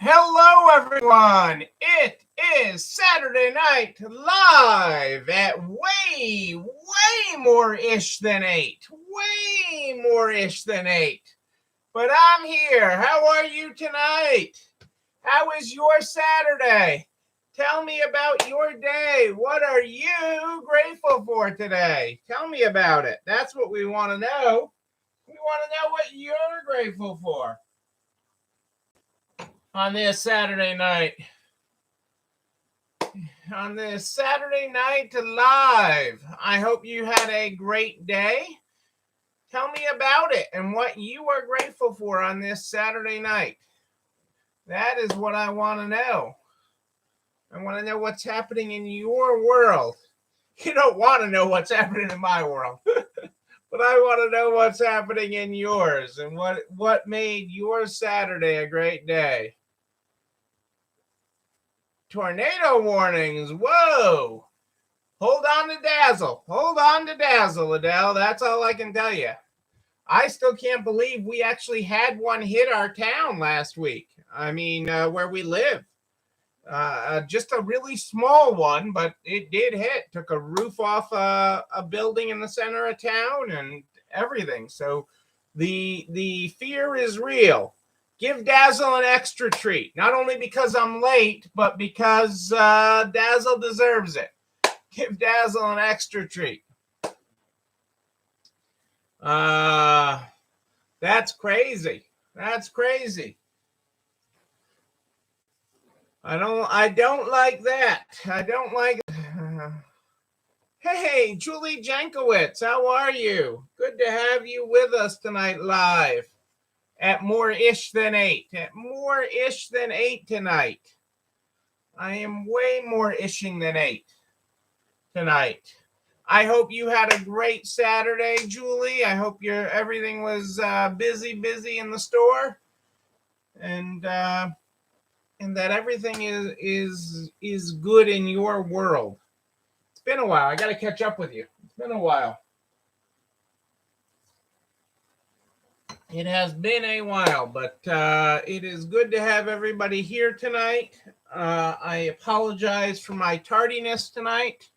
Hello, everyone. It is Saturday Night Live at way more ish than 8. Way more ish than 8. But I'm here. How are you tonight? How is your Saturday? Tell me about your day. What are you grateful for today? Tell me about it. That's what we want to know. We want to know what you're grateful for on this Saturday night. On this Saturday Night Live. I hope you had a great day. Tell me about it and what you are grateful for on this Saturday night. That is what I want to know. I want to know what's happening in your world. You don't want to know what's happening in my world, but I want to know what's happening in yours and what made your Saturday a great day. Tornado warnings. Whoa. Hold on to Dazzle. Hold on to Dazzle, Adele. That's all I can tell you. I still can't believe we actually had one hit our town last week. I mean, where we live. Just a really small one, but it did hit. Took a roof off a building in the center of town and everything. So the fear is real. Give Dazzle an extra treat. Not only because I'm late, but because Dazzle deserves it. Give Dazzle an extra treat. That's crazy. That's crazy. I don't like that. I don't like Hey, Julie Jankowitz, how are you? Good to have you with us tonight live at more ish than 8. At more ish than 8 tonight. I am way more ishing than 8 tonight. I hope you had a great Saturday, Julie. I hope everything was busy in the store, and that everything is good in your world. It's been a while. I got to catch up with you. It's been a while. It has been a while, but it is good to have everybody here tonight. I apologize for my tardiness tonight.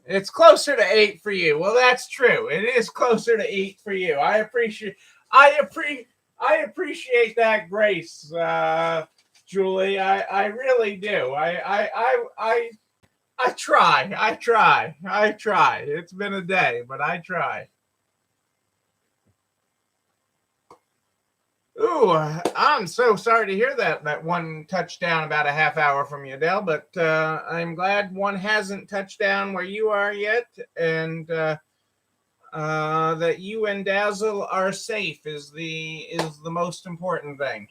It's closer to 8 for you. Well, that's true. It is closer to 8 for you. I appreciate that grace, Julie. I really do. I try. It's been a day, but I try. Ooh, I'm so sorry to hear that one touchdown about a half hour from you, Dale, but I'm glad one hasn't touched down where you are yet, and that you and Dazzle are safe is the most important thing.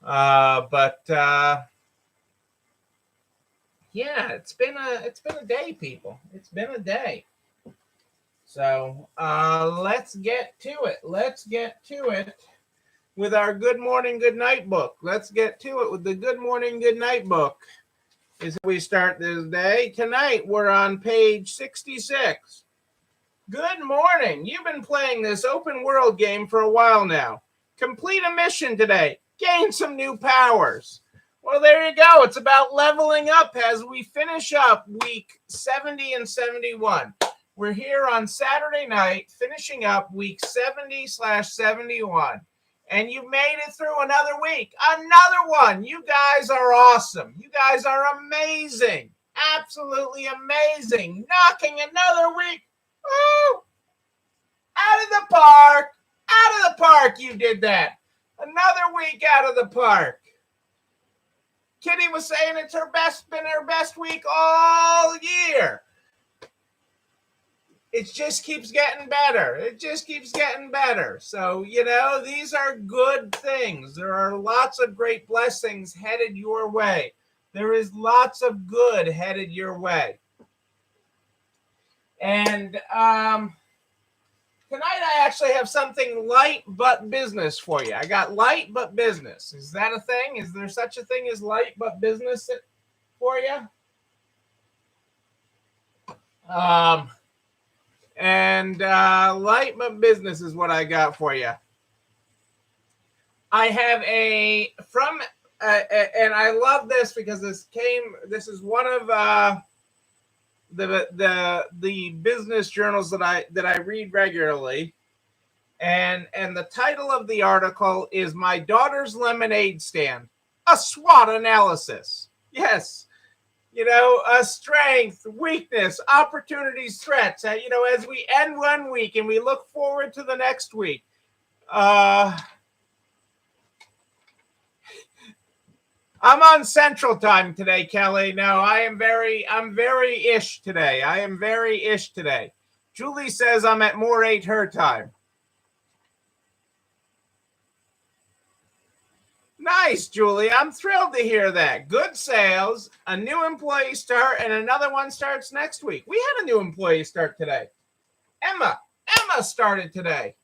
But yeah, it's been a day, people. It's been a day. So let's get to it. Let's get to it with our Good Morning, Good Night book. Let's get to it with the Good Morning, Good Night book. Is how we start this day. Tonight we're on page 66. Good morning. You've been playing this open world game for a while now. Complete a mission today. Gain some new powers. Well, there you go. It's about leveling up as we finish up week 70 and 71. We're here on Saturday night, finishing up week 70/71. And you made it through another week. Another one. You guys are awesome. You guys are amazing. Absolutely amazing. Knocking another week. Woo! Out of the park. Out of the park, you did that. Another week out of the park. Kitty was saying it's been her best week all year. It just keeps getting better. It just keeps getting better. So, these are good things. There are lots of great blessings headed your way. There is lots of good headed your way. And tonight I actually have something light but business for you. I got light but business. Is that a thing? Is there such a thing as light but business for you? And light but business is what I got for you. I have and I love this because this is one of the business journals that I read regularly. And the title of the article is "My Daughter's Lemonade Stand: A SWOT Analysis." Yes, a strength, weakness, opportunities, threats. As we end one week and we look forward to the next week. I'm on Central Time today, Kelly. No, I'm very ish today. I am very ish today. Julie says I'm at more 8 her time. Nice, Julie. I'm thrilled to hear that. Good sales, a new employee start, and another one starts next week. We had a new employee start today. Emma started today.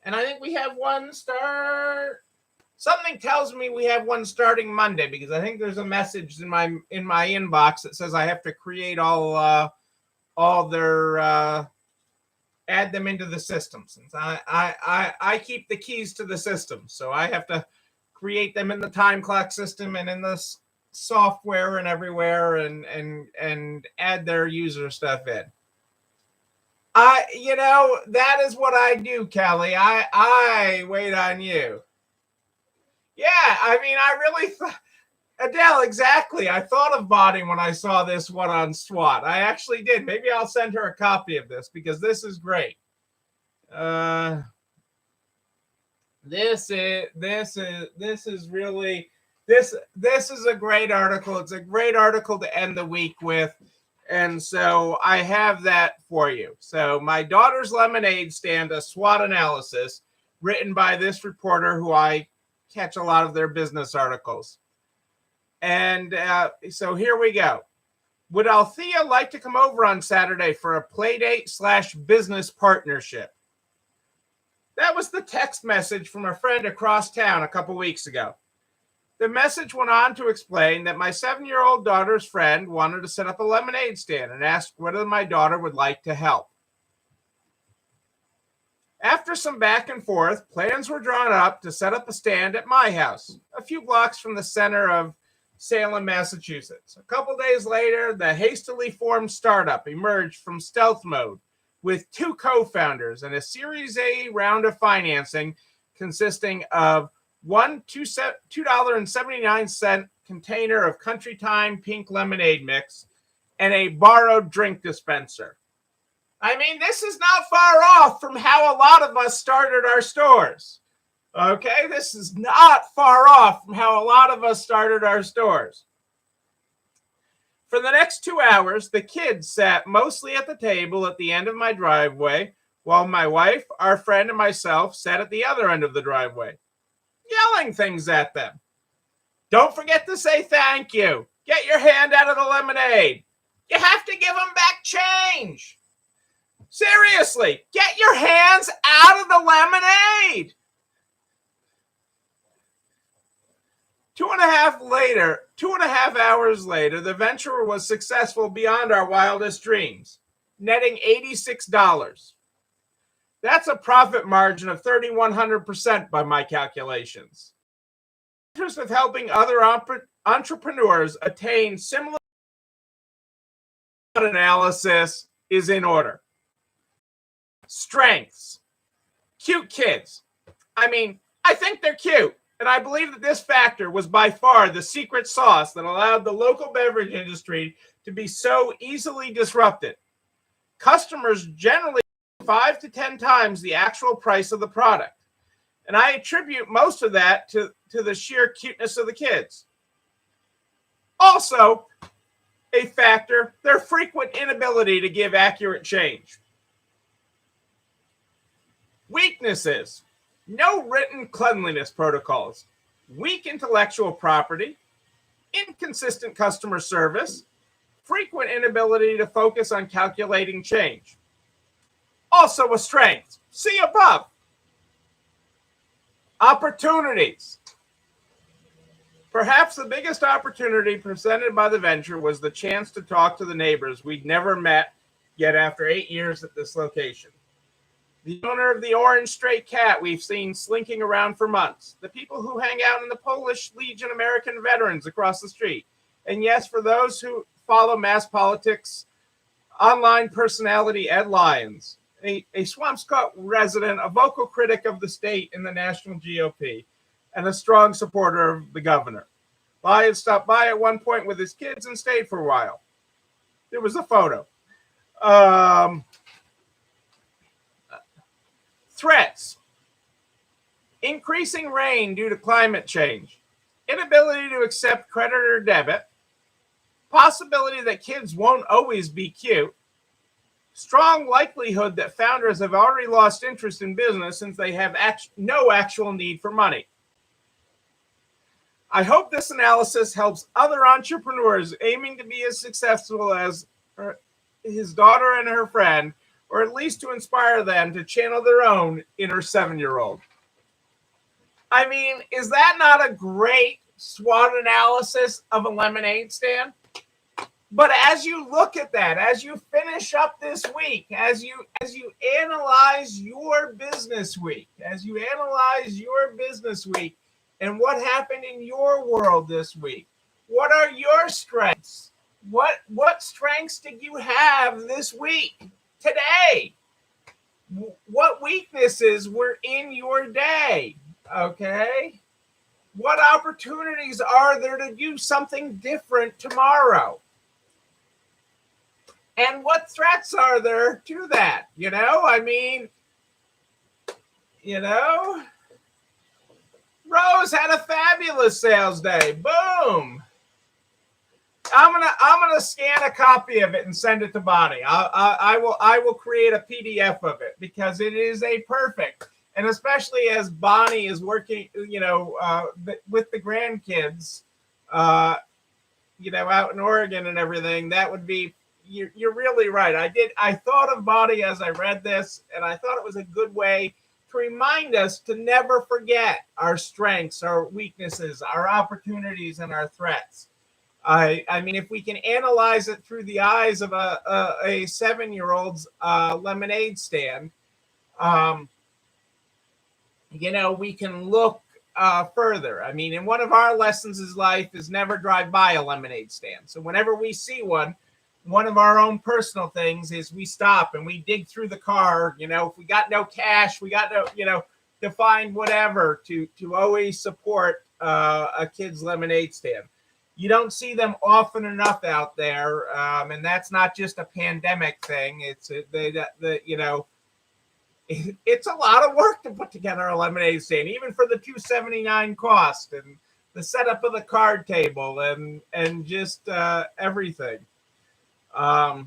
And I think we have one start. Something tells me we have one starting Monday because I think there's a message in my inbox that says I have to create all their add them into the system, since I keep the keys to the system, so I have to create them in the time clock system and in the software and everywhere, and add their user stuff in. That is what I do, Kelly. I wait on you. Yeah, I mean, I really Adele, exactly. I thought of Bonnie when I saw this one on SWOT. I actually did. Maybe I'll send her a copy of this because this is great. This is really this is a great article. It's a great article to end the week with. And so I have that for you. So My Daughter's Lemonade Stand: A SWOT Analysis, written by this reporter who I catch a lot of their business articles. And so here we go. Would Althea like to come over on Saturday for a play date / business partnership? That was the text message from a friend across town a couple weeks ago. The message went on to explain that my 7-year-old daughter's friend wanted to set up a lemonade stand and asked whether my daughter would like to help. After some back and forth, plans were drawn up to set up a stand at my house, a few blocks from the center of Salem, Massachusetts. A couple days later, the hastily formed startup emerged from stealth mode with 2 co-founders and a Series A round of financing consisting of one $2.79 container of Country Time pink lemonade mix and a borrowed drink dispenser. I mean, this is not far off from how a lot of us started our stores. Okay, this is not far off from how a lot of us started our stores. For the next 2 hours, the kids sat mostly at the table at the end of my driveway, while my wife, our friend, and myself sat at the other end of the driveway, yelling things at them. Don't forget to say thank you. Get your hand out of the lemonade. You have to give them back change. Seriously, get your hands out of the lemonade. 2.5 hours later, the venture was successful beyond our wildest dreams, netting $86. That's a profit margin of 3,100% by my calculations. The interest of helping other entrepreneurs attain similar analysis is in order. Strengths. Cute kids. I mean, I think they're cute. And I believe that this factor was by far the secret sauce that allowed the local beverage industry to be so easily disrupted. Customers generally 5 to 10 times the actual price of the product. And I attribute most of that to the sheer cuteness of the kids. Also, a factor, their frequent inability to give accurate change. Weaknesses. No written cleanliness protocols, weak intellectual property, inconsistent customer service, frequent inability to focus on calculating change. Also a strength. See above. Opportunities. Perhaps the biggest opportunity presented by the venture was the chance to talk to the neighbors we'd never met yet after 8 years at this location. the owner of the orange stray cat we've seen slinking around for months, the people who hang out in the Polish Legion American veterans across the street, and yes, for those who follow mass politics, online personality Ed Lyons, a Swampscott resident, a vocal critic of the state in the national GOP, and a strong supporter of the governor. Lyons stopped by at one point with his kids and stayed for a while. There was a photo. Threats. Increasing rain due to climate change. Inability to accept credit or debit. Possibility that kids won't always be cute. Strong likelihood that founders have already lost interest in business since they have no actual need for money. I hope this analysis helps other entrepreneurs aiming to be as successful as his daughter and her friend, or at least to inspire them to channel their own inner 7-year-old. I mean, is that not a great SWOT analysis of a lemonade stand? But as you look at that, as you finish up this week, as you analyze your business week, and what happened in your world this week, what are your strengths? What strengths did you have this week, today? What weaknesses were in your day? Okay. What opportunities are there to do something different tomorrow? And what threats are there to that? Rose had a fabulous sales day. Boom. I'm gonna scan a copy of it and send it to Bonnie. I will create a PDF of it because it is a perfect. And especially as Bonnie is working, with the grandkids, out in Oregon and everything, that would be. You're really right. I thought of Bonnie as I read this, and I thought it was a good way to remind us to never forget our strengths, our weaknesses, our opportunities, and our threats. I mean, if we can analyze it through the eyes of a 7-year-old's lemonade stand, we can look further. I mean, and one of our lessons in life is never drive by a lemonade stand. So whenever we see one of our own personal things is we stop and we dig through the car. If we got no cash, we got no, to find whatever to always support a kid's lemonade stand. You don't see them often enough out there, and that's not just a pandemic thing. It's it's a lot of work to put together a lemonade stand, even for the $2.79 cost and the setup of the card table and just everything. I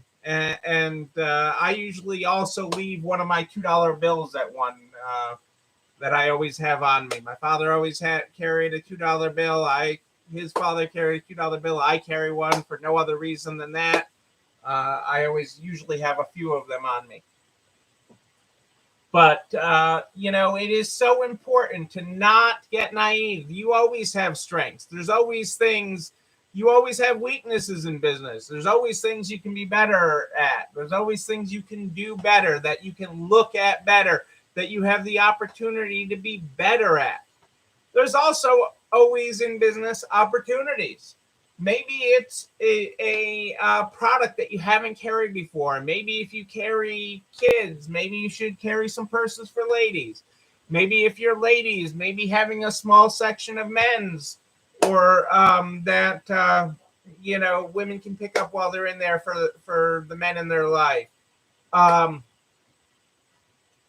usually also leave one of my $2 bills at one that I always have on me. My father always carried a $2 bill. His father carried a $2 bill. I carry one for no other reason than that. I always usually have a few of them on me. But, it is so important to not get naive. You always have strengths. There's always things. You always have weaknesses in business. There's always things you can be better at. There's always things you can do better, that you can look at better, that you have the opportunity to be better at. There's also always in business opportunities. Maybe it's a product that you haven't carried before. Maybe if you carry kids, maybe you should carry some purses for ladies. Maybe if you're ladies, maybe having a small section of men's, or that women can pick up while they're in there for the men in their life.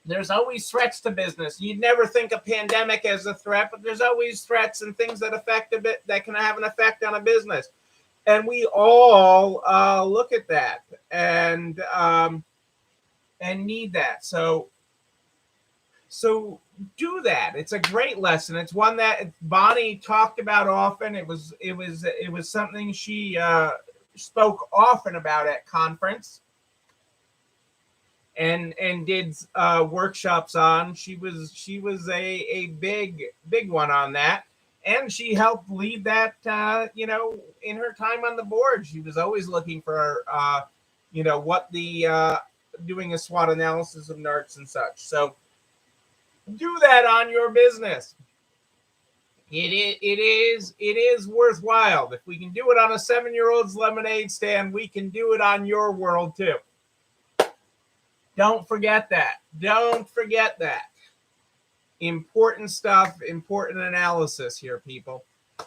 There's always threats to business. You'd never think a pandemic as a threat, but there's always threats and things that that can have an effect on a business. And we all look at that and need that. So do that. It's a great lesson. It's one that Bonnie talked about often. It was something she spoke often about at conference and did workshops on. She was a big one on that, and she helped lead that. In her time on the board, she was always looking for what the doing a SWOT analysis of NERTs and such. So do that on your business. It is worthwhile. If we can do it on a 7-year-old's lemonade stand, we can do it on your world too. Don't forget that. Don't forget that. Important stuff, important analysis here, people.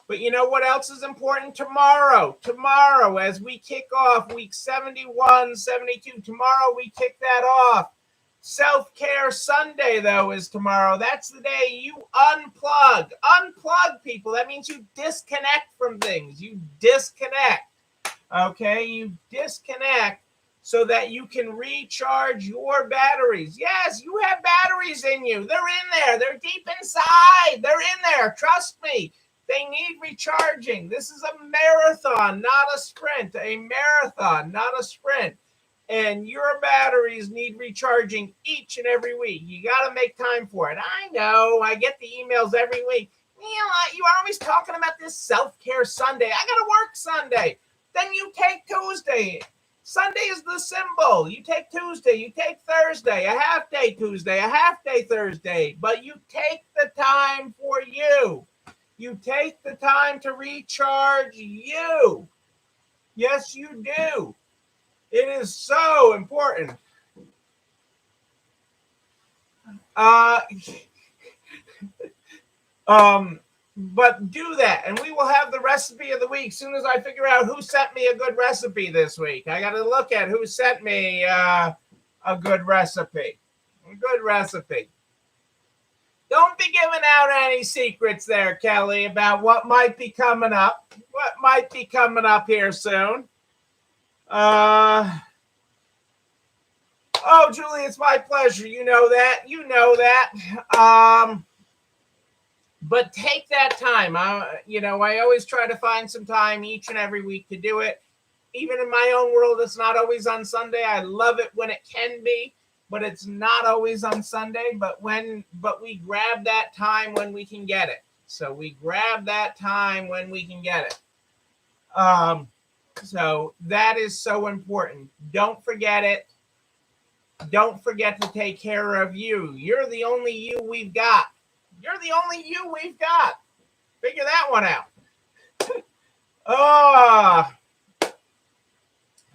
But you know what else is important? Tomorrow, as we kick off week 71, 72, tomorrow we kick that off. Self-Care Sunday, though, is tomorrow. That's the day you unplug. Unplug, people. That means you disconnect from things. You disconnect. Okay? You disconnect so that you can recharge your batteries. Yes, you have batteries in you. They're in there. They're deep inside. They're in there. Trust me. They need recharging. This is a marathon, not a sprint. A marathon, not a sprint. And your batteries need recharging each and every week. You got to make time for it. I know. I get the emails every week. You are always talking about this self-care Sunday. I got to work Sunday. Then you take Tuesday. Sunday is the symbol. You take Tuesday, you take Thursday, a half day Tuesday, a half day Thursday, but you take the time for you. You take the time to recharge you. Yes, you do. It is so important. But do that, and we will have the recipe of the week as soon as I figure out who sent me a good recipe this week. I got to look at who sent me a good recipe. A good recipe. Don't be giving out any secrets there, Kelly, about what might be coming up. What might be coming up here soon. Oh, Julie, it's my pleasure. You know that. You know that. But take that time. I always try to find some time each and every week to do it. Even in my own world, it's not always on Sunday. I love it when it can be, but it's not always on Sunday. But we grab that time when we can get it. So we grab that time when we can get it. So that is so important. Don't forget it. Don't forget to take care of you. You're the only you we've got. You're the only you we've got. Figure that one out.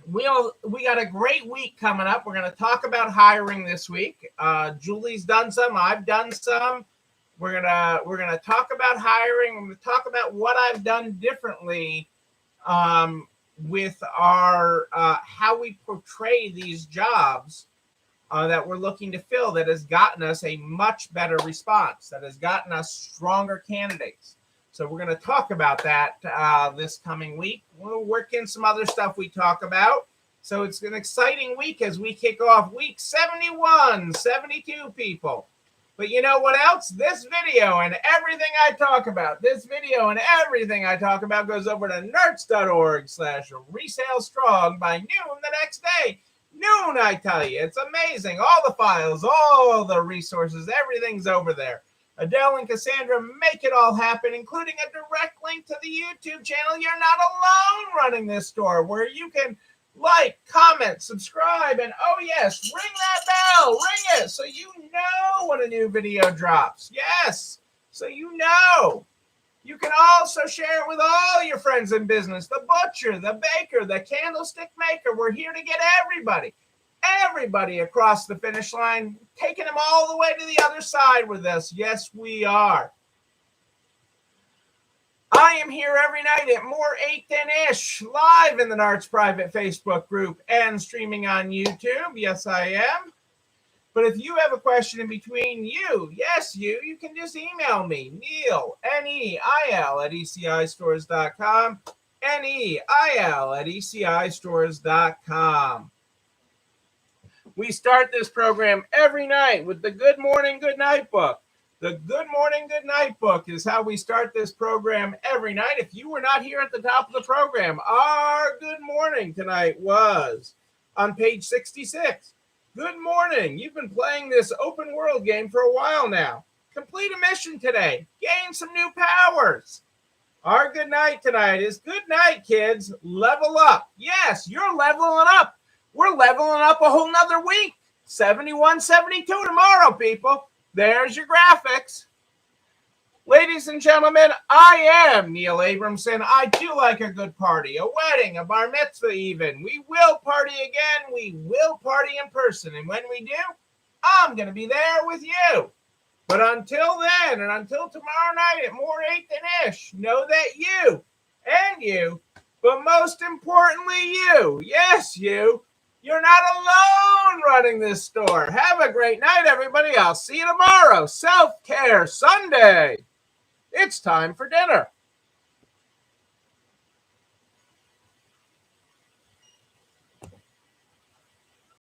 We got a great week coming up. We're going to talk about hiring this week. Julie's done some. I've done some. We're gonna talk about hiring. We're going to talk about what I've done differently with our how we portray these jobs that we're looking to fill, that has gotten us a much better response, that has gotten us stronger candidates. So we're going to talk about that this coming week. We'll work in some other stuff we talk about. So it's an exciting week as we kick off week 71, 72 people. But you know what else? This video and everything I talk about, goes over to nerds.org/resale strong by noon the next day. Noon, I tell you. It's amazing. All the files, all the resources, everything's over there. Adele and Cassandra make it all happen, including a direct link to the YouTube channel. You're not alone running this store, where you can like, comment, subscribe, and oh yes, ring that bell. Ring it so you know when a new video drops. Yes, so you know. You can also share it with all your friends in business, the butcher, the baker, the candlestick maker. We're here to get everybody across the finish line, taking them all the way to the other side with us. Yes, we are. I am here every night at more 8-10-ish, live in the Nards private Facebook group and streaming on YouTube. Yes, I am. But if you have a question in between, you can just email me, Neil, Neil at ECIstores.com, Neil at ECIstores.com. We start this program every night with the Good Morning, Good Night book. The Good Morning, Good Night book is how we start this program every night. If you were not here at the top of the program, our good morning tonight was on page 66. Good morning. You've been playing this open world game for a while now. Complete a mission today. Gain some new powers. Our good night tonight is good night, kids. Level up. Yes, you're leveling up. We're leveling up a whole nother week. 71, 72 tomorrow, people. There's your graphics. Ladies and gentlemen, I am Neil Abramson. I do like a good party, a wedding, a bar mitzvah even. We will party again. We will party in person. And when we do, I'm going to be there with you. But until then, and until tomorrow night at more 8 than ish, know that you and you, but most importantly you, yes you, you're not alone running this store. Have a great night, everybody. I'll see you tomorrow. Self-Care Sunday. It's time for dinner.